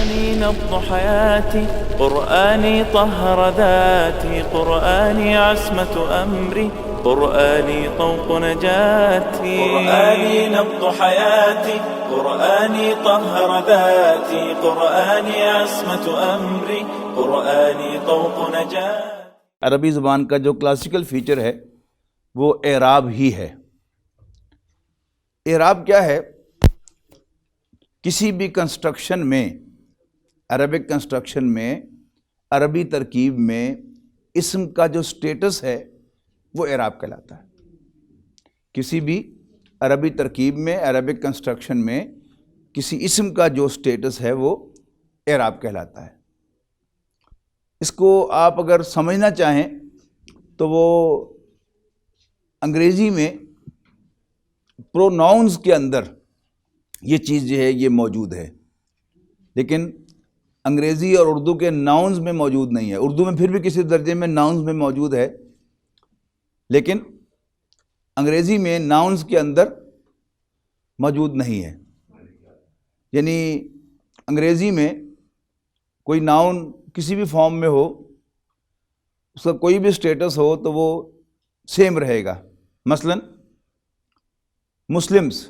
قرآني نبض حياتي، قرآني طهر ذاتي، قرآني عصمة أمري، قرآني طوق نجاتي. قرآني نبض حياتي، قرآني طهر ذاتي، قرآني عصمة أمري، قرآني طوق نجاتي. عربی زبان کا جو کلاسیکل فیچر ہے وہ اعراب ہی ہے. اعراب کیا ہے؟ کسی بھی کنسٹرکشن میں، عربک کنسٹرکشن میں، عربی ترکیب میں اسم کا جو سٹیٹس ہے وہ اعراب کہلاتا ہے. کسی بھی عربی ترکیب میں، عربک کنسٹرکشن میں کسی اسم کا جو سٹیٹس ہے وہ اعراب کہلاتا ہے. اس کو آپ اگر سمجھنا چاہیں تو وہ انگریزی میں پروناؤنز کے اندر یہ چیز جو ہے یہ موجود ہے، لیکن انگریزی اور اردو کے ناؤنز میں موجود نہیں ہے. اردو میں پھر بھی کسی درجے میں ناؤنز میں موجود ہے، لیکن انگریزی میں ناؤنز کے اندر موجود نہیں ہے. یعنی انگریزی میں کوئی ناؤن کسی بھی فارم میں ہو، اس کا کوئی بھی سٹیٹس ہو تو وہ سیم رہے گا. مثلا مسلمز،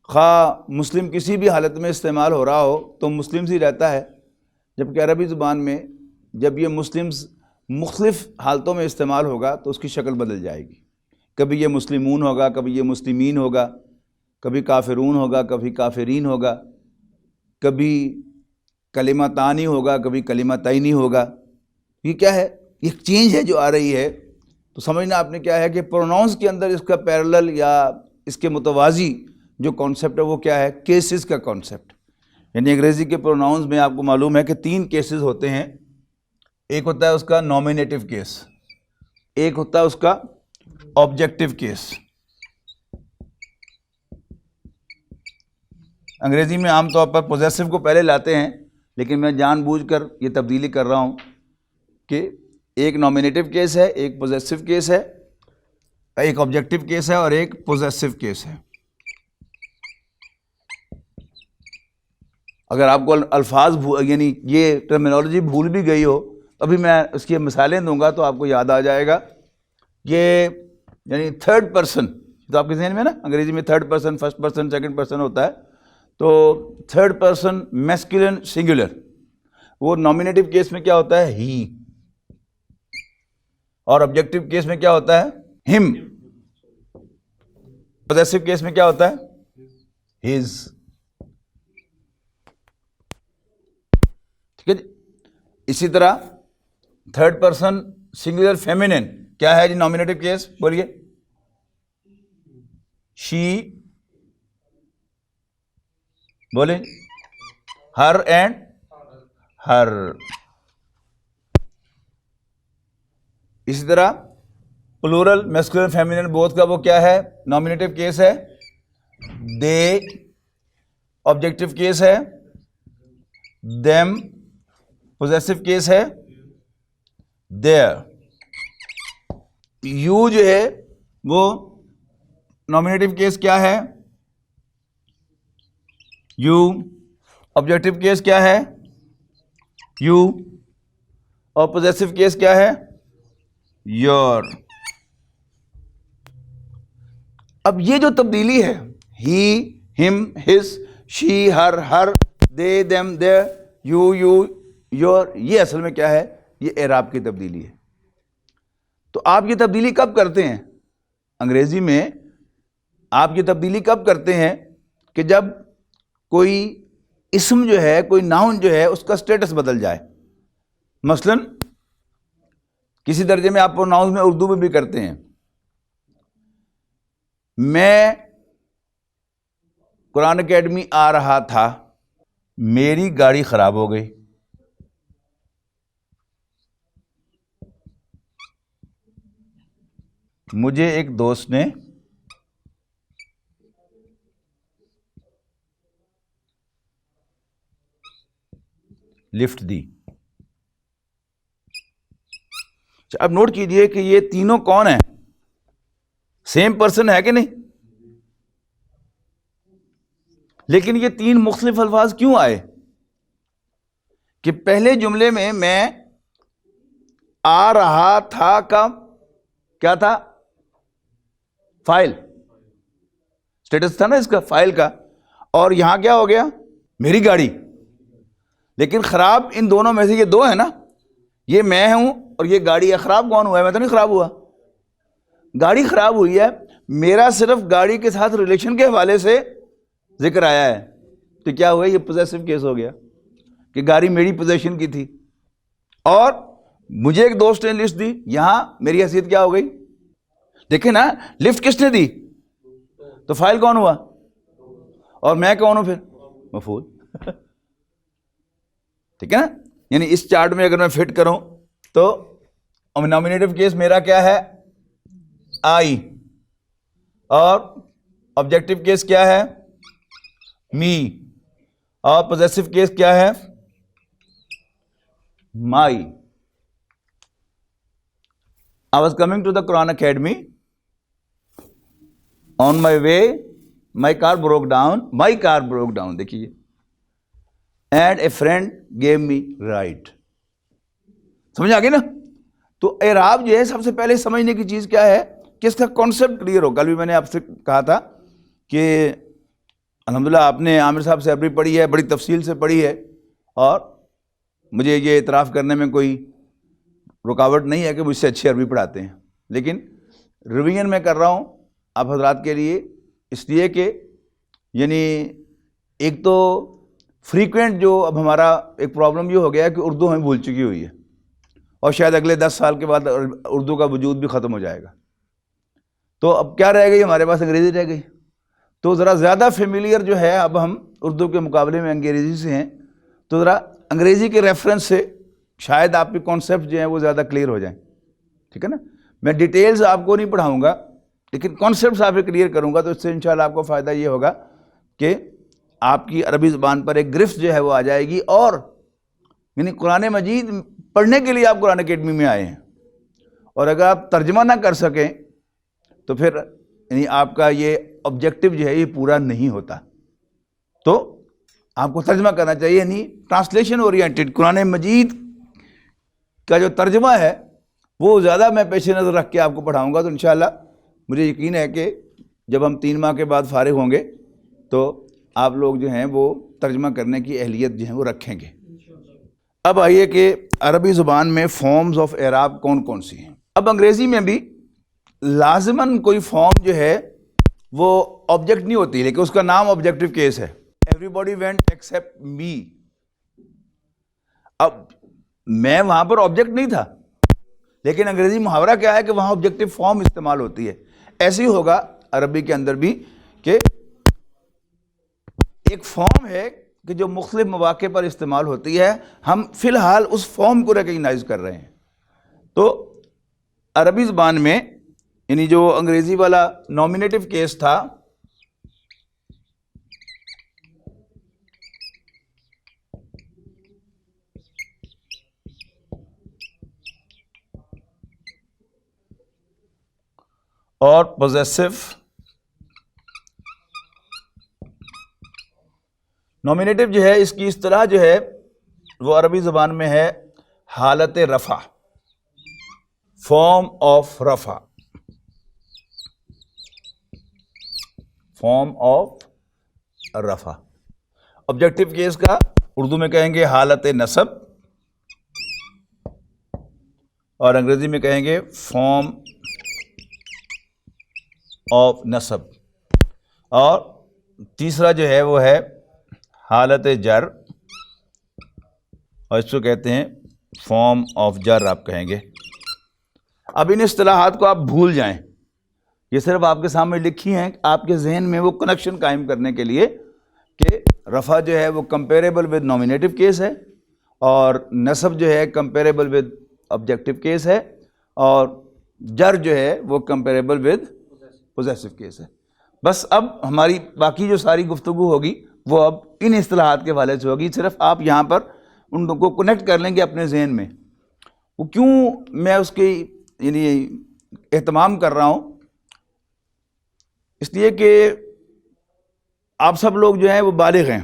خواہ مسلم کسی بھی حالت میں استعمال ہو رہا ہو تو مسلمز ہی رہتا ہے، جبکہ عربی زبان میں جب یہ مسلمز مختلف حالتوں میں استعمال ہوگا تو اس کی شکل بدل جائے گی. کبھی یہ مسلمون ہوگا، کبھی یہ مسلمین ہوگا، کبھی کافرون ہوگا، کبھی کافرین ہوگا، کبھی کلمتانی ہوگا، کبھی کلمتینی ہوگا. یہ کیا ہے؟ یہ چینج ہے جو آ رہی ہے. تو سمجھنا آپ نے کیا ہے کہ پروناؤنس کے اندر اس کا پیرلل یا اس کے متوازی جو کانسیپٹ ہے وہ کیا ہے؟ کیسز کا کانسیپٹ. یعنی انگریزی کے پروناؤنس میں آپ کو معلوم ہے کہ 3 کیسز ہوتے ہیں. ایک ہوتا ہے اس کا نومینیٹو کیس، ایک ہوتا ہے اس کا آبجیکٹو کیس. انگریزی میں عام طور پر پوزیسو کو پہلے لاتے ہیں، لیکن میں جان بوجھ کر یہ تبدیلی کر رہا ہوں کہ ایک نومینیٹو کیس ہے، ایک پوزیسو کیس ہے، ایک آبجیکٹو کیس ہے اور ایک پوزیسو کیس ہے. اگر آپ کو الفاظ یعنی یہ ٹرمینالوجی بھول بھی گئی ہو، ابھی میں اس کی مثالیں دوں گا تو آپ کو یاد آ جائے گا. یہ یعنی تھرڈ پرسن تو آپ کے ذہن میں نا انگریزی میں third person, first person, second person ہوتا ہے. تو تھرڈ پرسن میسکولن سنگولر، وہ نومینیٹو کیس میں کیا ہوتا ہے؟ ہی. اور آبجیکٹو کیس میں کیا ہوتا ہے؟ ہم. پوزیسو کیس میں کیا ہوتا ہے؟ ہز. ٹھیک ہے جی. اسی طرح تھرڈ پرسن سنگولر فیمینن کیا ہے جی نومینیٹو کیس؟ بولیے. شی، بولیں. ہر اینڈ ہر. اسی طرح پلورل میسکولن فیمینن بوتھ کا وہ کیا ہے؟ نومینیٹو کیس ہے. دے آبجیکٹو کیس ہے. دیم پوزیسو کیس ہے. دیئر. یو جو ہے وہ نومینیٹو کیس کیا ہے؟ یو. آبجیکٹو کیس کیا ہے؟ یو. اور پوزیسو کیس کیا ہے؟ یور. اب یہ جو تبدیلی ہے، he, him, his, she, her, they, them, their, you, your, یہ اصل میں کیا ہے؟ یہ اعراب کی تبدیلی ہے. تو آپ یہ تبدیلی کب کرتے ہیں؟ انگریزی میں آپ یہ تبدیلی کب کرتے ہیں کہ جب کوئی اسم جو ہے، کوئی ناؤن جو ہے اس کا سٹیٹس بدل جائے. مثلا کسی درجے میں آپ پروناؤنس میں اردو میں بھی کرتے ہیں. میں قرآن اکیڈمی آ رہا تھا، میری گاڑی خراب ہو گئی. مجھے ایک دوست نے لفٹ دی. اب نوٹ کیجئے کہ یہ تینوں کون ہیں؟ سیم پرسن ہے کہ نہیں؟ لیکن یہ 3 مختلف الفاظ کیوں آئے؟ کہ پہلے جملے میں آ رہا تھا کا کیا تھا؟ فائل، اسٹیٹس تھا نا اس کا، فائل کا. اور یہاں کیا ہو گیا؟ میری گاڑی. لیکن خراب ان دونوں میں سے یہ دو ہے نا، یہ میں ہوں اور یہ گاڑی ہے. خراب کون ہوا ہے؟ میں تو نہیں خراب ہوا، گاڑی خراب ہوئی ہے. میرا صرف گاڑی کے ساتھ ریلیشن کے حوالے سے ذکر آیا ہے، تو کیا ہوا؟ یہ پوزیسو کیس ہو گیا کہ گاڑی میری پوزیشن کی تھی. اور مجھے ایک دوست نے لسٹ دی، یہاں میری حیثیت کیا ہو گئی؟ دیکھیں نا، لفٹ کس نے دی؟ تو فائل کون ہوا؟ اور میں کون ہوں پھر؟ مفعول. ٹھیک ہے نا؟ یعنی اس چارٹ میں اگر میں فٹ کروں تو نامینیٹو کیس میرا کیا ہے؟ آئی. اور آبجیکٹو کیس کیا ہے؟ می. اور پوزیسو کیس کیا ہے؟ مائی. I was coming to the Quran Academy. On my way, my car broke down. دیکھیے. And a friend gave me ride. سمجھ آ گئی نا؟ تو اعراب جو ہے سب سے پہلے سمجھنے کی چیز کیا ہے کہ اس کا کانسیپٹ کلیئر ہو. کل بھی میں نے آپ سے کہا تھا کہ الحمدللہ آپ نے عامر صاحب سے عربی پڑھی ہے، بڑی تفصیل سے پڑھی ہے، اور مجھے یہ اعتراف کرنے میں کوئی رکاوٹ نہیں ہے کہ مجھ سے اچھی عربی پڑھاتے ہیں. لیکن ریویژن میں کر رہا ہوں آپ حضرات کے لیے، اس لیے کہ یعنی ایک تو فریکوینٹ جو اب ہمارا ایک پرابلم یہ ہو گیا ہے کہ اردو ہمیں بھول چکی ہوئی ہے، اور شاید اگلے 10 سال کے بعد اردو کا وجود بھی ختم ہو جائے گا. تو اب کیا رہ گئی ہمارے پاس؟ انگریزی رہ گئی. تو ذرا زیادہ فیملیئر جو ہے اب ہم اردو کے مقابلے میں انگریزی سے ہیں، تو ذرا انگریزی کے ریفرنس سے شاید آپ کے کانسیپٹ جو ہیں وہ زیادہ کلیئر ہو جائیں. ٹھیک ہے نا؟ میں ڈیٹیلز آپ کو نہیں پڑھاؤں گا، لیکن کانسیپٹس آپ کو کلیئر کروں گا، تو اس سے انشاءاللہ آپ کو فائدہ یہ ہوگا کہ آپ کی عربی زبان پر ایک گرفت جو ہے وہ آ جائے گی. اور یعنی قرآن مجید پڑھنے کے لیے آپ قرآن اکیڈمی میں آئے ہیں، اور اگر آپ ترجمہ نہ کر سکیں تو پھر یعنی آپ کا یہ آبجیکٹو جو ہے یہ پورا نہیں ہوتا. تو آپ کو ترجمہ کرنا چاہیے، یعنی ٹرانسلیشن اورینٹڈ قرآن مجید کا جو ترجمہ ہے وہ زیادہ میں پیش نظر رکھ کے آپ کو پڑھاؤں گا. تو انشاءاللہ مجھے یقین ہے کہ جب ہم 3 ماہ کے بعد فارغ ہوں گے تو آپ لوگ جو ہیں وہ ترجمہ کرنے کی اہلیت جو ہے وہ رکھیں گے. اب آئیے کہ عربی زبان میں فارمز آف اعراب کون کون سی ہیں. اب انگریزی میں بھی لازماً کوئی فارم جو ہے وہ آبجیکٹ نہیں ہوتی، لیکن اس کا نام آبجیکٹو کیس ہے. ایوری باڈی وینٹ ایکسیپٹ می. اب میں وہاں پر آبجیکٹ نہیں تھا، لیکن انگریزی محاورہ کیا ہے کہ وہاں آبجیکٹو فارم استعمال ہوتی ہے. ایسے ہی ہوگا عربی کے اندر بھی کہ ایک فارم ہے کہ جو مختلف مواقع پر استعمال ہوتی ہے، ہم فی الحال اس فارم کو ریکگنائز کر رہے ہیں. تو عربی زبان میں یعنی جو انگریزی والا نامینیٹو کیس تھا، اور پوزیسو نامینیٹو جو ہے اس کی اصطلاح جو ہے وہ عربی زبان میں ہے حالت رفع، فارم آف رفع، فارم آف رفع. آبجیکٹو کیس کا اردو میں کہیں گے حالت نصب، اور انگریزی میں کہیں گے فارم آف نصب. اور تیسرا جو ہے وہ ہے حالت جر، اور اس کو کہتے ہیں فارم آف جر آپ کہیں گے. اب ان اصطلاحات کو آپ بھول جائیں، یہ صرف آپ کے سامنے لکھی ہیں آپ کے ذہن میں وہ کنیکشن قائم کرنے کے لیے کہ رفع جو ہے وہ کمپیریبل ود نامینیٹو کیس ہے، اور نصب جو ہے کمپیریبل ود آبجیکٹو کیس ہے، اور جر جو ہے وہ کمپیریبل ود پوزیسو کیس ہے. بس اب ہماری باقی جو ساری گفتگو ہوگی وہ اب ان اصطلاحات کے حوالے سے ہوگی. صرف آپ یہاں پر ان کو کنیکٹ کر لیں گے اپنے ذہن میں. وہ کیوں میں اس کی یعنی اہتمام کر رہا ہوں، اس لیے کہ آپ سب لوگ جو ہیں وہ بالغ ہیں،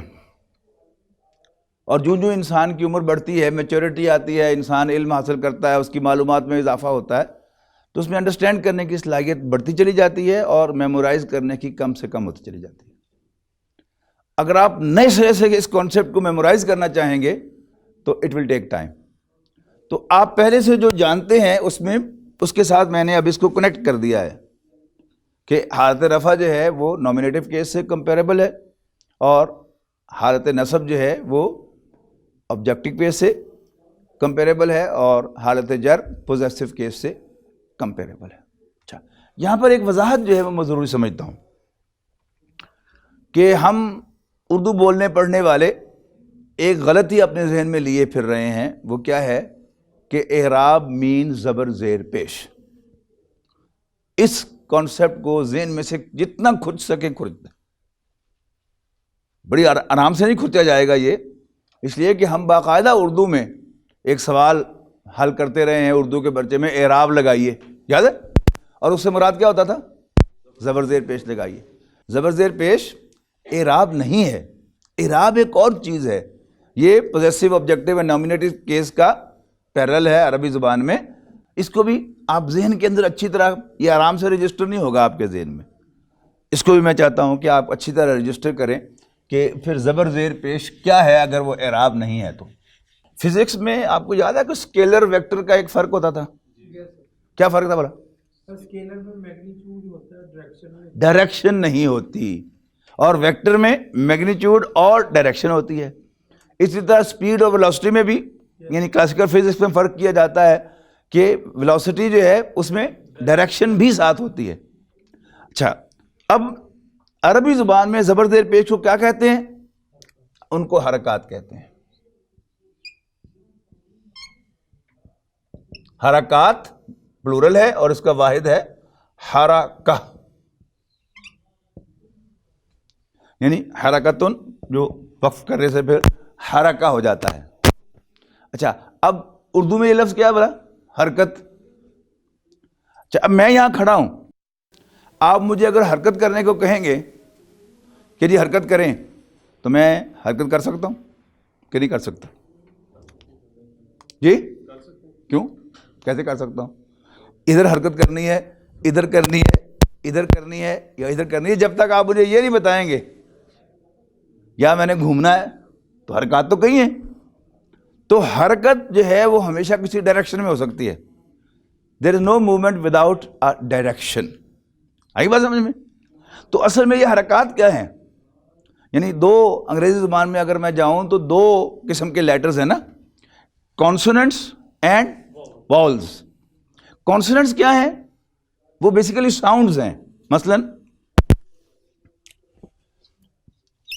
اور جو انسان کی عمر بڑھتی ہے، میچورٹی آتی ہے، انسان علم حاصل کرتا ہے، اس کی معلومات میں اضافہ ہوتا ہے، تو اس میں انڈرسٹینڈ کرنے کی صلاحیت بڑھتی چلی جاتی ہے اور میمورائز کرنے کی کم سے کم ہوتی چلی جاتی ہے۔ اگر آپ نئے سرے سے اس کانسیپٹ کو میمورائز کرنا چاہیں گے تو اٹ ول ٹیک ٹائم۔ تو آپ پہلے سے جو جانتے ہیں اس کے ساتھ میں نے اب اس کو کنیکٹ کر دیا ہے کہ حالت رفع جو ہے وہ نومینیٹو کیس سے کمپیریبل ہے، اور حالت نصب جو ہے وہ آبجیکٹو کیس سے کمپیریبل ہے، اور حالت جر پوزیسو کیس سے کمپیریبل ہے۔ اچھا، یہاں پر ایک وضاحت جو ہے وہ میں ضروری سمجھتا ہوں کہ ہم اردو بولنے پڑھنے والے ایک غلطی اپنے ذہن میں لیے پھر رہے ہیں۔ وہ کیا ہے کہ اعراب مین زبر زیر پیش۔ اس کانسیپٹ کو ذہن میں سے جتنا کھرچ سکے کھرچ دیں، بڑی آرام سے نہیں کھرچا جائے گا یہ، اس لیے کہ ہم باقاعدہ اردو میں ایک سوال حل کرتے رہے ہیں اردو کے پرچے میں، اعراب لگائیے، یاد ہے؟ اور اس سے مراد کیا ہوتا تھا؟ زبر زیر پیش لگائیے۔ زبر زیر پیش اعراب نہیں ہے، اعراب ایک اور چیز ہے۔ یہ پوزیسو آبجیکٹو اور نومینیٹو کیس کا پیرل ہے عربی زبان میں۔ اس کو بھی آپ ذہن کے اندر اچھی طرح، یہ آرام سے رجسٹر نہیں ہوگا آپ کے ذہن میں، اس کو بھی میں چاہتا ہوں کہ آپ اچھی طرح رجسٹر کریں کہ پھر زبر زیر پیش کیا ہے اگر وہ اعراب نہیں ہے تو۔ فزکس میں آپ کو یاد ہے کہ اسکیلر ویکٹر کا ایک فرق ہوتا تھا؟ کیا فرق تھا بولا؟ اسکیلر میں میگنیچیوڈ ہوتا ہے، ڈائریکشن نہیں ہوتی، اور ویکٹر میں میگنیچیوڈ اور ڈائریکشن ہوتی ہے۔ اسی طرح اسپیڈ اور ویلوسٹی میں بھی، یعنی کلاسیکل فزکس میں فرق کیا جاتا ہے کہ ویلوسٹی جو ہے اس میں ڈائریکشن بھی ساتھ ہوتی ہے۔ اچھا، اب عربی زبان میں زبر زیر پیش کو کیا کہتے ہیں؟ ان کو حرکات کہتے ہیں۔ حرکات پلورل ہے اور اس کا واحد ہے حرکہ، یعنی حرکتن جو وقف کرنے سے پھر حرکہ ہو جاتا ہے۔ اچھا، اب اردو میں یہ لفظ کیا بولا؟ حرکت۔ اچھا، اب میں یہاں کھڑا ہوں، آپ مجھے اگر حرکت کرنے کو کہیں گے کہ جی حرکت کریں، تو میں حرکت کر سکتا ہوں کہ نہیں کر سکتا؟ جی کیوں؟ کیسے کر سکتا ہوں؟ ادھر حرکت کرنی ہے، ادھر کرنی ہے، ادھر کرنی ہے یا ادھر کرنی ہے، جب تک آپ مجھے یہ نہیں بتائیں گے یا میں نے گھومنا ہے تو حرکات تو کئی ہیں۔ تو حرکت جو ہے وہ ہمیشہ کسی ڈائریکشن میں ہو سکتی ہے۔ There is no movement without a direction. آئی بات سمجھ میں؟ تو اصل میں یہ حرکات کیا ہیں؟ یعنی دو انگریزی زبان میں اگر میں جاؤں تو دو قسم کے لیٹرز ہیں نا، کانسوننٹس اینڈ واؤلز۔ کانسوننٹس کیا ہیں؟ وہ بیسیکلی ساؤنڈز ہیں۔ مثلا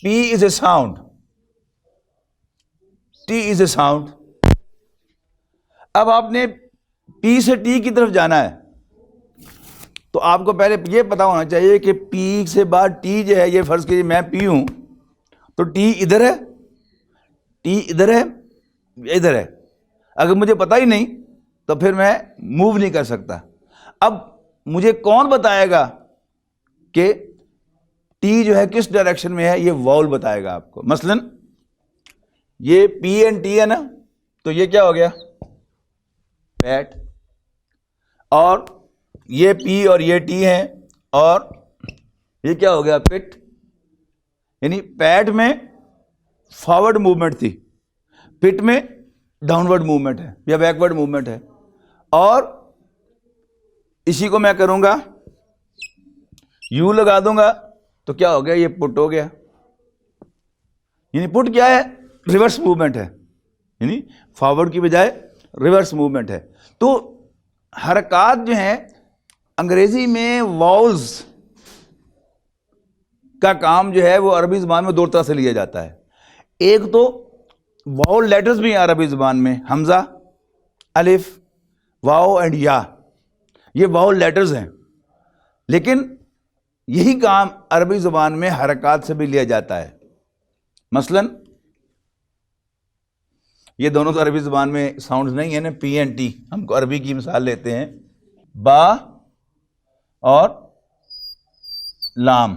P is a sound, T is a sound. اب آپ نے پی سے ٹی کی طرف جانا ہے تو آپ کو پہلے یہ پتا ہونا چاہیے کہ پی سے بعد ٹی جو ہے، یہ فرض کیجیے میں پی ہوں تو ٹی ادھر ہے، ٹی ادھر ہے، ادھر ہے۔ اگر مجھے پتا ہی نہیں تو پھر میں موو نہیں کر سکتا۔ اب مجھے کون بتائے گا کہ ٹی جو ہے کس ڈائریکشن میں ہے؟ یہ واؤل بتائے گا آپ کو۔ مثلا یہ پی اینڈ ٹی ہے نا، تو یہ کیا ہو گیا؟ پیٹ۔ اور یہ پی اور یہ ٹی ہے، اور یہ کیا ہو گیا؟ پٹ۔ یعنی پیٹ میں فارورڈ موومنٹ تھی، پٹ میں ڈاؤنورڈ موومنٹ ہے یا بیکورڈ موومنٹ ہے۔ اور اسی کو میں کروں گا، یوں لگا دوں گا تو کیا ہو گیا؟ یہ پٹ ہو گیا۔ یعنی پٹ کیا ہے؟ ریورس موومنٹ ہے، یعنی فارورڈ کی بجائے ریورس موومنٹ ہے۔ تو حرکات جو ہیں انگریزی میں واؤلز کا کام جو ہے وہ عربی زبان میں دو طرح سے لیا جاتا ہے۔ ایک تو واؤل لیٹرز بھی ہیں عربی زبان میں، حمزہ، الف، واو اینڈ یا، یہ واؤل لیٹرز ہیں۔ لیکن یہی کام عربی زبان میں حرکات سے بھی لیا جاتا ہے۔ مثلا یہ دونوں تو عربی زبان میں ساؤنڈز نہیں ہیں نا، پی اینڈ ٹی۔ ہم کو عربی کی مثال لیتے ہیں، با اور لام۔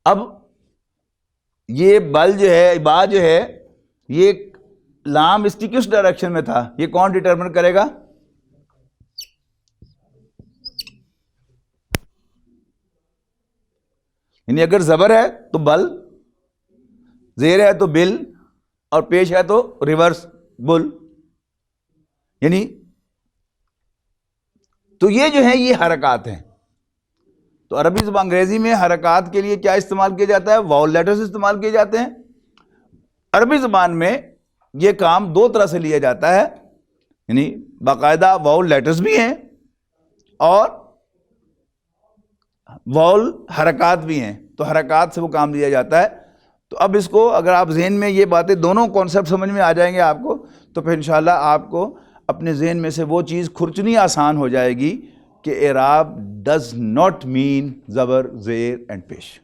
اب یہ بل جو ہے، با جو ہے، یہ لام اس کی کس ڈائریکشن میں تھا، یہ کون ڈٹرمن کرے گا؟ یعنی اگر زبر ہے تو بل، زیر ہے تو بل، اور پیش ہے تو ریورس بل. یعنی تو یہ جو ہے یہ حرکات ہیں. تو عربی زبان انگریزی میں حرکات کے لیے کیا استعمال کیا جاتا ہے؟ واؤل لیٹرز استعمال کیے جاتے ہیں. عربی زبان میں یہ کام دو طرح سے لیا جاتا ہے، یعنی باقاعدہ واؤل لیٹرز بھی ہیں اور واؤل حرکات بھی ہیں. تو حرکات سے وہ کام لیا جاتا ہے. تو اب اس کو اگر آپ ذہن میں یہ باتیں دونوں کانسیپٹ سمجھ میں آ جائیں گے آپ کو، تو پھر انشاءاللہ آپ کو اپنے ذہن میں سے وہ چیز کھرچنی آسان ہو جائے گی کہ اعراب ڈز ناٹ مین زبر، زیر اینڈ پیش.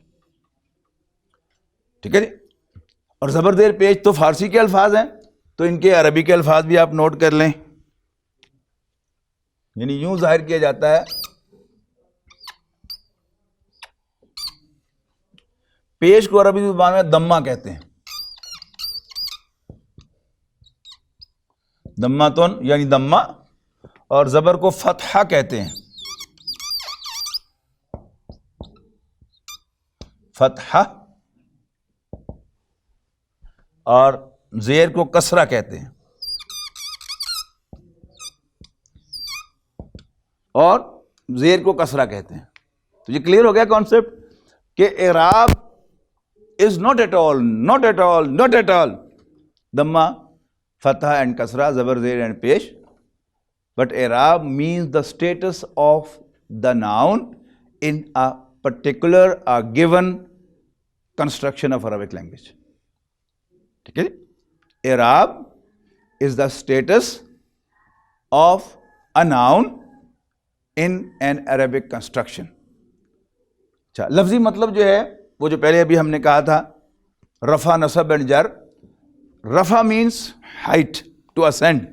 ٹھیک ہے جی. اور زبر، زیر، پیش تو فارسی کے الفاظ ہیں، تو ان کے عربی کے الفاظ بھی آپ نوٹ کر لیں. یعنی یوں ظاہر کیا جاتا ہے، پیش کو عربی زبان میں دمہ کہتے ہیں. دماتن یعنی دمہ، اور زبر کو فتحہ کہتے ہیں. فتحہ. اور زیر کو کسرہ کہتے ہیں. اور زیر کو کسرہ کہتے ہیں. تو یہ کلیئر ہو گیا کانسیپٹ کہ اعراب is not at all, not at all, not at all دمہ، فتح اینڈ کسرہ، زبر، زیر اینڈ پیش. بٹ اعراب means the status of the noun in a particular given construction of Arabic language. ٹھیک ہے. اعراب is the status of a noun in an Arabic construction. اچھا، لفظی مطلب جو ہے وہ جو پہلے ابھی ہم نے کہا تھا، رفع، نصب اینڈ جر. رفع means height, to ascend،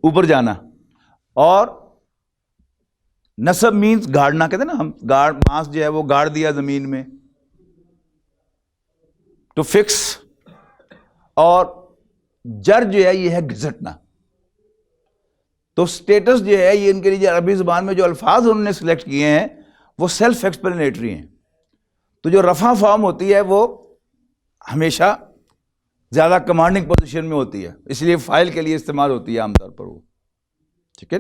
اوپر جانا. اور نصب مینس گاڑنا، کہتے ہیں نا ہم، گاڑ، بانس جو ہے وہ گاڑ دیا زمین میں، ٹو فکس. اور جر جو ہے یہ ہے گھسٹنا. تو سٹیٹس جو ہے یہ ان کے لیے عربی زبان میں جو الفاظ انہوں نے سلیکٹ کیے ہیں وہ سیلف ایکسپلینیٹری ہیں. تو جو رفع فارم ہوتی ہے وہ ہمیشہ زیادہ کمانڈنگ پوزیشن میں ہوتی ہے، اس لیے فائل کے لیے استعمال ہوتی ہے عام طور پر وہ. ٹھیک ہے.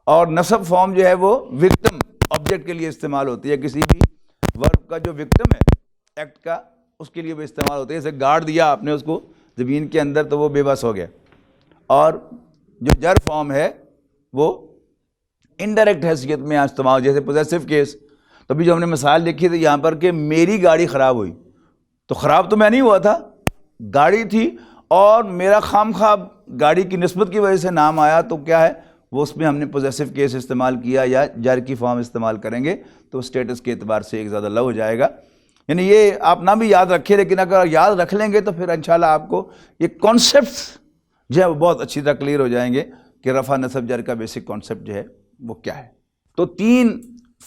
اور نصب فارم جو ہے وہ وکٹم آبجیکٹ کے لیے استعمال ہوتی ہے. کسی بھی ورب کا جو وکٹم ہے ایکٹ کا، اس کے لیے وہ استعمال ہوتی ہے. جیسے گاڑ دیا آپ نے اس کو زمین کے اندر تو وہ بے بس ہو گیا. اور جو جر فارم ہے وہ انڈائریکٹ حیثیت میں استعمال، جیسے پوزیسو کیس. تو ابھی جو ہم نے مثال دیکھی تھی یہاں پر کہ میری گاڑی خراب ہوئی، تو خراب تو میں نہیں ہوا تھا، گاڑی تھی، اور میرا خام خواہ گاڑی کی نسبت کی وجہ سے نام آیا. تو کیا ہے وہ، اس میں ہم نے پوزیسو کیس استعمال کیا یا جر کی فارم استعمال کریں گے تو اسٹیٹس کے اعتبار سے ایک زیادہ لو ہو جائے گا. یعنی یہ آپ نہ بھی یاد رکھیں، لیکن اگر یاد رکھ لیں گے تو پھر انشاءاللہ آپ کو یہ کانسیپٹس جو ہے وہ بہت اچھی طرح کلیئر ہو جائیں گے کہ رفع، نصب، جر کا بیسک کانسیپٹ جو ہے وہ کیا ہے. تو 3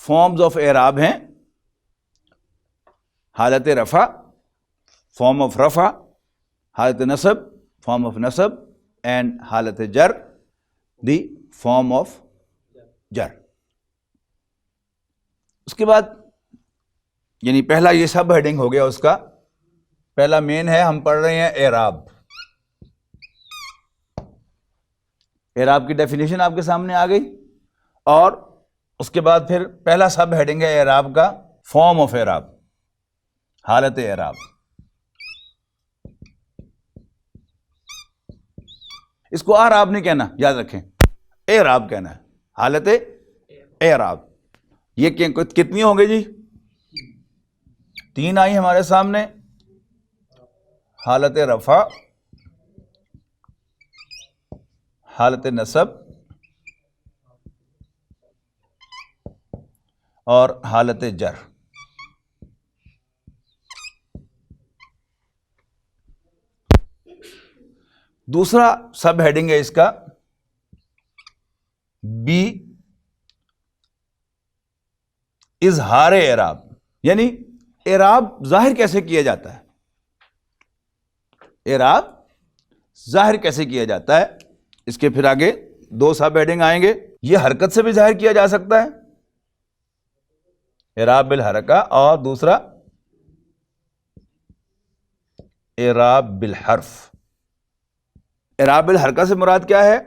فارمز آف اعراب ہیں: حالت رفع، فارم آف رفع، حالت نصب، فارم آف نصب، اینڈ حالت جر، دی فارم آف جر. اس کے بعد یعنی پہلا یہ سب ہیڈنگ ہو گیا اس کا. پہلا مین ہے، ہم پڑھ رہے ہیں اعراب. اعراب کی ڈیفینیشن آپ کے سامنے آ گئی. اور اس کے بعد پھر پہلا سب ہیڈنگ ہے اعراب کا، فارم آف اعراب، حالت اعراب. اس کو اعراب نہیں کہنا، یاد رکھیں، اعراب کہنا ہے، حالت اعراب. یہ کتنی ہوں گے جی؟ 3 آئی ہمارے سامنے: حالت رفع، حالت نصب، اور حالت جر. دوسرا سب ہیڈنگ ہے اس کا بی، اظہار اعراب. یعنی اعراب ظاہر کیسے کیا جاتا ہے؟ اعراب ظاہر کیسے کیا جاتا ہے؟ اس کے پھر آگے دو سب ہیڈنگ آئیں گے. یہ حرکت سے بھی ظاہر کیا جا سکتا ہے، اعراب بالحرکہ، اور دوسرا اعراب بالحرف. اعراب بالحرکہ سے مراد کیا ہے؟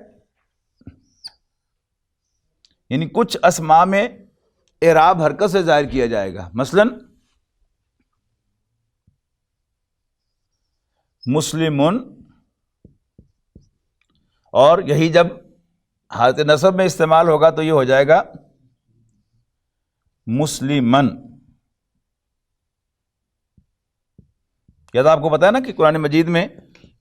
یعنی کچھ اسماء میں اعراب حرکت سے ظاہر کیا جائے گا. مثلا مسلمون، اور یہی جب حالت نصب میں استعمال ہوگا تو یہ ہو جائے گا مسلمن. یا تو آپ کو پتا ہے نا کہ قرآن مجید میں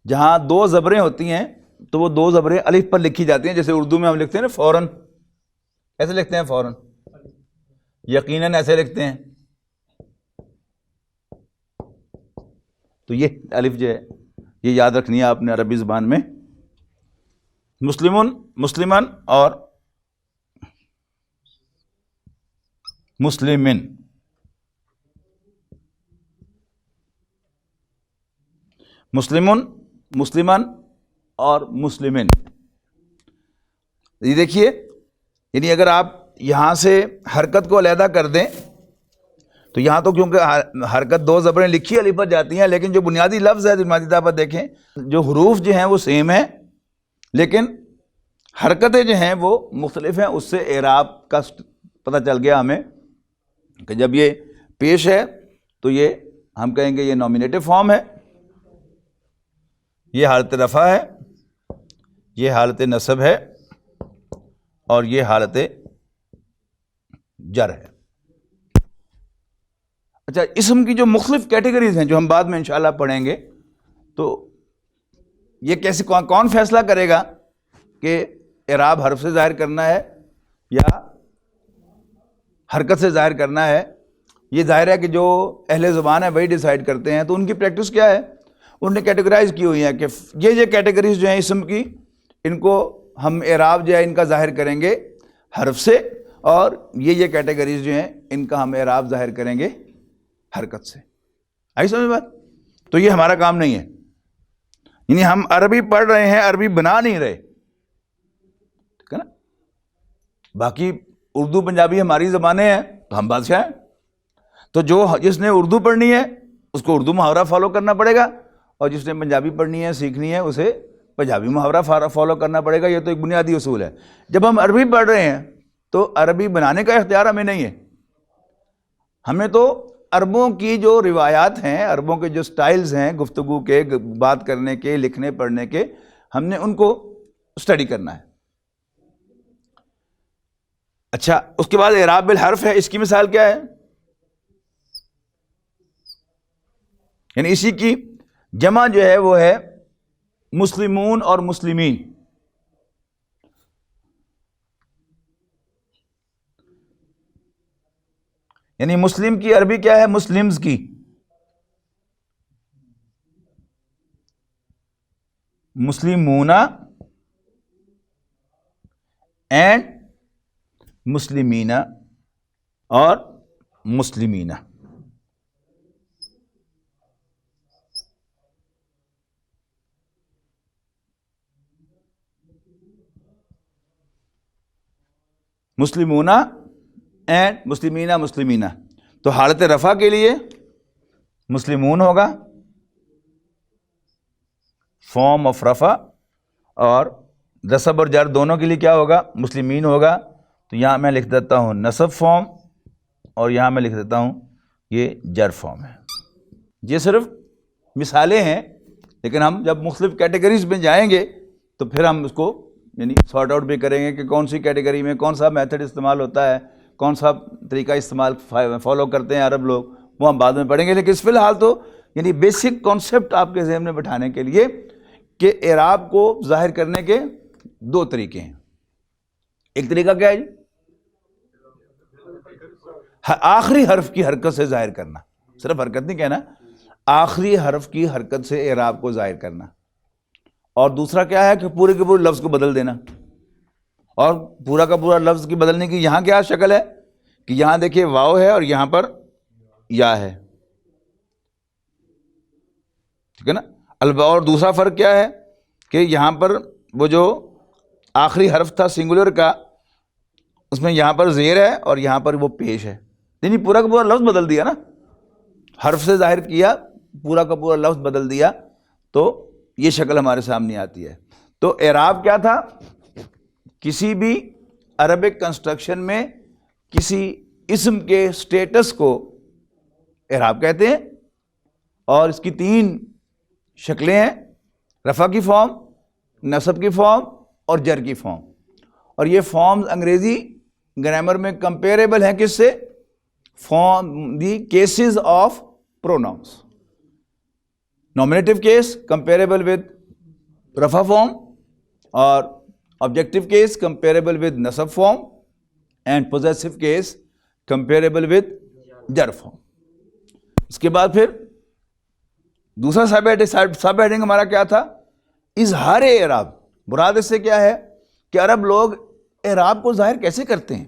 جہاں دو زبریں ہوتی ہیں تو وہ دو زبریں الف پر لکھی جاتی ہیں. جیسے اردو میں ہم لکھتے ہیں نا فوراً، ایسے لکھتے ہیں فوراً، یقیناً ایسے لکھتے ہیں. تو یہ الف جو ہے یہ یاد رکھنی ہے آپ نے عربی زبان میں. مسلمون، مسلمن اور مسلمن. مسلمون، مسلمن اور مسلمن. یہ دیکھیے، یعنی اگر آپ یہاں سے حرکت کو علیحدہ کر دیں تو یہاں تو کیونکہ حرکت دو زبریں لکھی الف پر جاتی ہیں، لیکن جو بنیادی لفظ ہے بنیادی طور پر دیکھیں جو حروف جو ہیں وہ سیم ہیں، لیکن حرکتیں جو ہیں وہ مختلف ہیں. اس سے اعراب کا پتہ چل گیا ہمیں کہ جب یہ پیش ہے تو یہ ہم کہیں گے یہ نومینیٹو فارم ہے، یہ حالت رفع ہے، یہ حالت نصب ہے، اور یہ حالت جر ہے. اچھا، اسم کی جو مختلف کیٹیگریز ہیں جو ہم بعد میں انشاءاللہ پڑھیں گے، تو یہ کیسے کون فیصلہ کرے گا کہ اعراب حرف سے ظاہر کرنا ہے یا حرکت سے ظاہر کرنا ہے؟ یہ ظاہر ہے کہ جو اہل زبان ہے وہی ڈیسائیڈ کرتے ہیں. تو ان کی پریکٹس کیا ہے؟ انہوں نے کیٹیگرائز کی ہوئی ہیں کہ یہ کیٹیگریز جو ہیں اسم کی، ان کو ہم اعراب جو ہے ان کا ظاہر کریں گے حرف سے، اور یہ کیٹیگریز جو ہیں ان کا ہم اعراب ظاہر کریں گے حرکت سے. آئی سمجھ بات؟ تو یہ ہمارا کام نہیں ہے. یعنی ہم عربی پڑھ رہے ہیں، عربی بنا نہیں رہے، ٹھیک ہے نا. باقی اردو پنجابی ہماری زبانیں ہیں تو ہم بادشاہ ہیں. تو جس نے اردو پڑھنی ہے اس کو اردو محاورہ فالو کرنا پڑے گا، اور جس نے پنجابی پڑھنی ہے سیکھنی ہے اسے پنجابی محاورہ فالو کرنا پڑے گا. یہ تو ایک بنیادی اصول ہے. جب ہم عربی پڑھ رہے ہیں تو عربی بنانے کا اختیار ہمیں نہیں ہے. ہمیں تو عربوں کی جو روایات ہیں، عربوں کے جو سٹائلز ہیں گفتگو کے، بات کرنے کے، لکھنے پڑھنے کے، ہم نے ان کو اسٹڈی کرنا ہے. اچھا، اس کے بعد اعراب بالحرف ہے. اس کی مثال کیا ہے؟ یعنی اسی کی جمع جو ہے وہ ہے مسلمون اور مسلمین. یعنی مسلم کی عربی کیا ہے؟ مسلمز کی. مسلمون اینڈ مسلمین اور مسلمین. مسلمون اینڈ مسلمین مسلمین. تو حالت رفع کے لیے مسلمون ہوگا، فارم آف رفع، اور نصب اور جر دونوں کے لیے کیا ہوگا؟ مسلمین ہوگا. تو یہاں میں لکھ دیتا ہوں نصب فارم، اور یہاں میں لکھ دیتا ہوں یہ جر فارم ہے. یہ صرف مثالیں ہیں، لیکن ہم جب مختلف کیٹیگریز میں جائیں گے تو پھر ہم اس کو یعنی سارٹ آؤٹ بھی کریں گے کہ کون سی کیٹیگری میں کون سا میتھڈ استعمال ہوتا ہے، کون سا طریقہ استعمال فالو کرتے ہیں عرب لوگ، وہ ہم بعد میں پڑھیں گے. لیکن اس فی الحال تو یعنی بیسک کانسیپٹ آپ کے ذہن میں بٹھانے کے لیے کہ اعراب کو ظاہر کرنے کے دو طریقے ہیں. ایک طریقہ کیا ہے جی؟ آخری حرف کی حرکت سے ظاہر کرنا. صرف حرکت نہیں کہنا، آخری حرف کی حرکت سے اعراب کو ظاہر کرنا. اور دوسرا کیا ہے کہ پورے کے پورے لفظ کو بدل دینا. اور پورا کا پورا لفظ کی بدلنے کی یہاں کیا شکل ہے کہ یہاں دیکھیے واو ہے اور یہاں پر یا ہے. ٹھیک ہے نا. اور دوسرا فرق کیا ہے کہ یہاں پر وہ جو آخری حرف تھا سنگولر کا، اس میں یہاں پر زیر ہے اور یہاں پر وہ پیش ہے، یعنی پورا کا پورا لفظ بدل دیا نا، حرف سے ظاہر کیا، پورا کا پورا لفظ بدل دیا، تو یہ شکل ہمارے سامنے آتی ہے. تو اعراب کیا تھا؟ کسی بھی عربک کنسٹرکشن میں کسی اسم کے اسٹیٹس کو اعراب کہتے ہیں، اور اس کی 3 شکلیں ہیں: رفع کی فارم، نصب کی فارم اور جر کی فارم. اور یہ فارمز انگریزی گرامر میں کمپیریبل ہیں کس سے؟ Form the cases of pronouns. Nominative case comparable with رفع فارم، اور آبجیکٹو کیس کمپیریبل ود نصب form, and possessive case comparable with جر فارم. اس کے بعد پھر دوسرا سب ہیڈنگ ہمارا کیا تھا؟ اظہار اعراب. مراد اس سے کیا ہے کہ عرب لوگ اعراب کو ظاہر کیسے کرتے ہیں.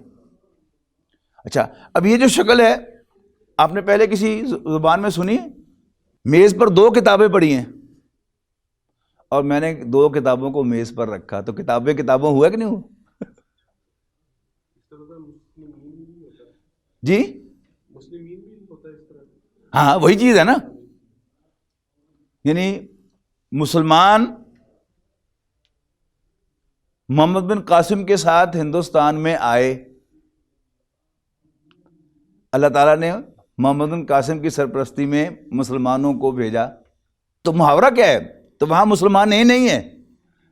اچھا، اب یہ جو شکل ہے آپ نے پہلے کسی زبان میں سنی ہے؟ میز پر 2 کتابیں پڑھی ہیں اور میں نے 2 کتابوں کو میز پر رکھا، تو کتابوں ہوا کہ نہیں ہوا؟ جی ہاں، وہی چیز ہے نا. یعنی مسلمان محمد بن قاسم کے ساتھ ہندوستان میں آئے، اللہ تعالیٰ نے محمد بن قاسم کی سرپرستی میں مسلمانوں کو بھیجا. تو محاورہ کیا ہے؟ تو وہاں مسلمان نہیں ہے،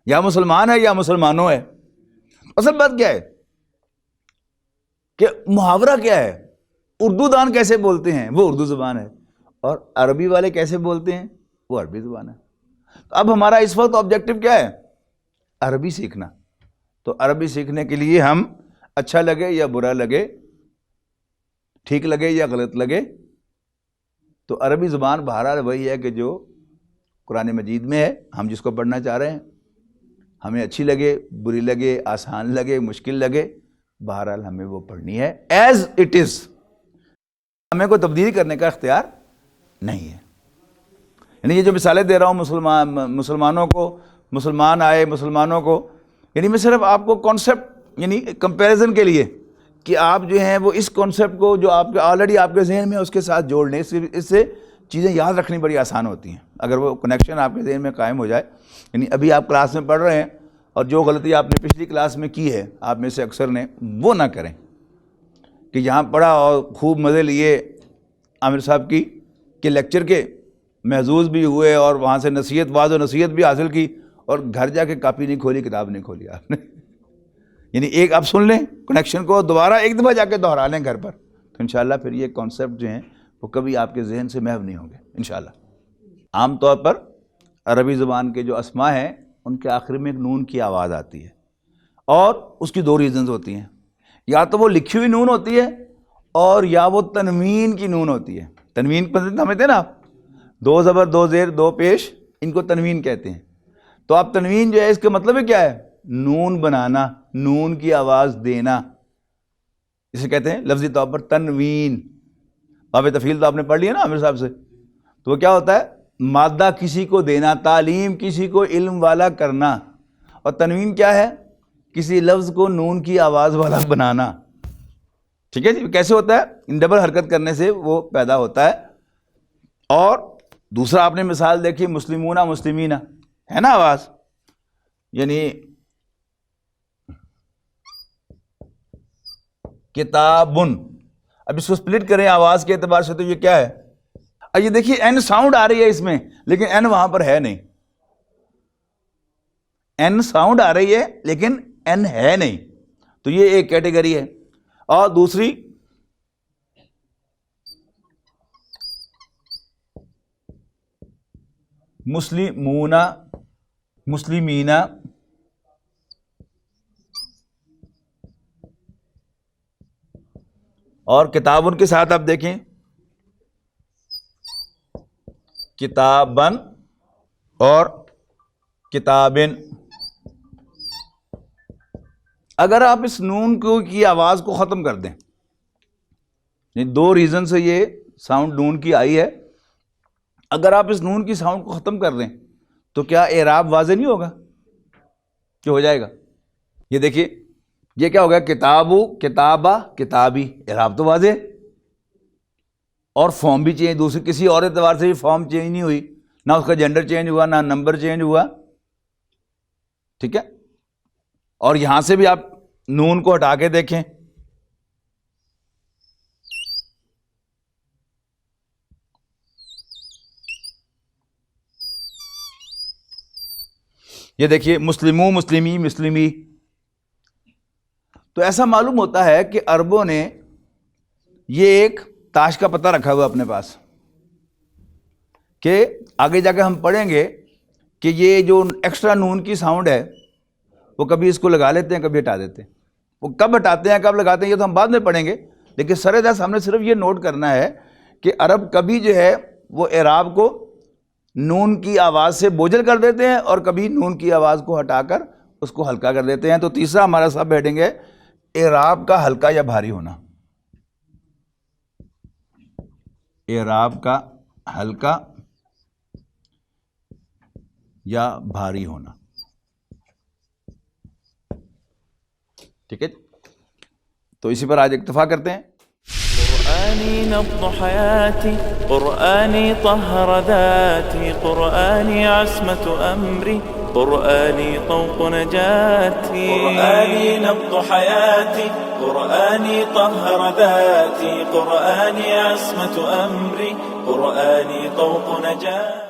یا مسلمان ہے یا مسلمانوں ہے. اصل بات کیا ہے کہ محاورہ کیا ہے؟ اردو دان کیسے بولتے ہیں؟ وہ اردو زبان ہے. اور عربی والے کیسے بولتے ہیں؟ وہ عربی زبان ہے. تو اب ہمارا اس وقت آبجیکٹو کیا ہے؟ عربی سیکھنا. تو عربی سیکھنے کے لیے ہم اچھا لگے یا برا لگے، ٹھیک لگے یا غلط لگے، تو عربی زبان بہرحال وہی ہے کہ جو قرآن مجید میں ہے. ہم جس کو پڑھنا چاہ رہے ہیں، ہمیں اچھی لگے، بری لگے، آسان لگے، مشکل لگے، بہرحال ہمیں وہ پڑھنی ہے ایز اٹ از. ہمیں کوئی تبدیل کرنے کا اختیار نہیں ہے. یعنی یہ جو مثالیں دے رہا ہوں مسلمانوں کو، مسلمان آئے، مسلمانوں کو، یعنی میں صرف آپ کو کانسیپٹ، یعنی کمپیریزن کے لیے کہ آپ جو ہیں وہ اس کانسیپٹ کو جو آپ کے آلریڈی آپ کے ذہن میں اس کے ساتھ جوڑ لیں. اس سے چیزیں یاد رکھنی بڑی آسان ہوتی ہیں اگر وہ کنیکشن آپ کے ذہن میں قائم ہو جائے. یعنی ابھی آپ کلاس میں پڑھ رہے ہیں اور جو غلطی آپ نے پچھلی کلاس میں کی ہے، آپ میں سے اکثر نے، وہ نہ کریں کہ یہاں پڑھا اور خوب مزے لیے عامر صاحب کی کہ لیکچر کے، محظوظ بھی ہوئے اور وہاں سے نصیحت، واعظ و نصیحت بھی حاصل کی، اور گھر جا کے کاپی نہیں کھولی، کتاب نہیں کھولی آپ نے. یعنی ایک آپ سن لیں کنیکشن کو، دوبارہ ایک دفعہ جا کے دہرا لیں گھر پر، تو انشاءاللہ پھر یہ کانسیپٹ جو ہیں وہ کبھی آپ کے ذہن سے محو نہیں ہوں گے انشاءاللہ. عام طور پر عربی زبان کے جو اسماء ہیں ان کے آخر میں ایک نون کی آواز آتی ہے، اور اس کی 2 ریزنز ہوتی ہیں. یا تو وہ لکھی ہوئی نون ہوتی ہے، اور یا وہ تنوین کی نون ہوتی ہے. تنوین سمجھتے ہیں نا آپ؟ 2 زبر 2 زیر 2 پیش، ان کو تنوین کہتے ہیں. تو آپ تنوین جو ہے اس کا مطلب ہے کیا ہے؟ نون بنانا، نون کی آواز دینا، اسے کہتے ہیں لفظی طور پر تنوین. باب تفعیل تو آپ نے پڑھ لیا نا عامر صاحب سے. تو وہ کیا ہوتا ہے؟ مادہ کسی کو دینا، تعلیم کسی کو علم والا کرنا. اور تنوین کیا ہے؟ کسی لفظ کو نون کی آواز والا بنانا. ٹھیک ہے جی؟ کیسے ہوتا ہے؟ ڈبل حرکت کرنے سے وہ پیدا ہوتا ہے. اور دوسرا آپ نے مثال دیکھی مسلمون مسلمین، ہے نا آواز، یعنی کتابن. اب اس کو سپلٹ کریں آواز کے اعتبار سے تو یہ کیا ہے؟ اب یہ دیکھیے این ساؤنڈ آ رہی ہے اس میں، لیکن این وہاں پر ہے نہیں. این ساؤنڈ آ رہی ہے لیکن این ہے نہیں. تو یہ ایک کیٹیگری ہے. اور دوسری مسلمون مسلمین. اور کتابن کے ساتھ آپ دیکھیں کتابن اور کتابن. اگر آپ اس نون کی آواز کو ختم کر دیں، یہ 2 ریزن سے یہ ساؤنڈ نون کی آئی ہے. اگر آپ اس نون کی ساؤنڈ کو ختم کر دیں تو کیا اعراب واضح نہیں ہوگا؟ کہ ہو جائے گا؟ یہ دیکھیے یہ کیا ہو گیا، کتابو، کتابہ، کتابی، اعراب تو واضح، اور فارم بھی چینج، دوسری کسی اور اعتبار سے بھی فارم چینج نہیں ہوئی، نہ اس کا جینڈر چینج ہوا، نہ نمبر چینج ہوا، ٹھیک ہے. اور یہاں سے بھی آپ نون کو ہٹا کے دیکھیں، یہ دیکھیے مسلمو، مسلمی، مسلمی. تو ایسا معلوم ہوتا ہے کہ عربوں نے یہ ایک تاش کا پتہ رکھا ہوا اپنے پاس کہ آگے جا کے ہم پڑھیں گے کہ یہ جو ایکسٹرا نون کی ساؤنڈ ہے وہ کبھی اس کو لگا لیتے ہیں، کبھی ہٹا دیتے ہیں. وہ کب ہٹاتے ہیں کب لگاتے ہیں یہ تو ہم بعد میں پڑھیں گے، لیکن سر دست ہم نے صرف یہ نوٹ کرنا ہے کہ عرب کبھی جو ہے وہ اعراب کو نون کی آواز سے بوجھل کر دیتے ہیں اور کبھی نون کی آواز کو ہٹا کر اس کو ہلکا کر دیتے ہیں. تو تیسرا ہمارا سب ہیڈنگ ہے اعراب کا ہلکا یا بھاری ہونا. اعراب کا ہلکا یا بھاری ہونا، ٹھیک ہے. تو اسی پر آج اکتفا کرتے ہیں. قرآني نبض حياتي، قرآني طهر ذاتي، قرآني عصمة أمري، قرآني طوق نجاتي. قرآني نبض حياتي، قرآني طهر ذاتي، قرآني عصمة أمري، قرآني طوق نجاتي.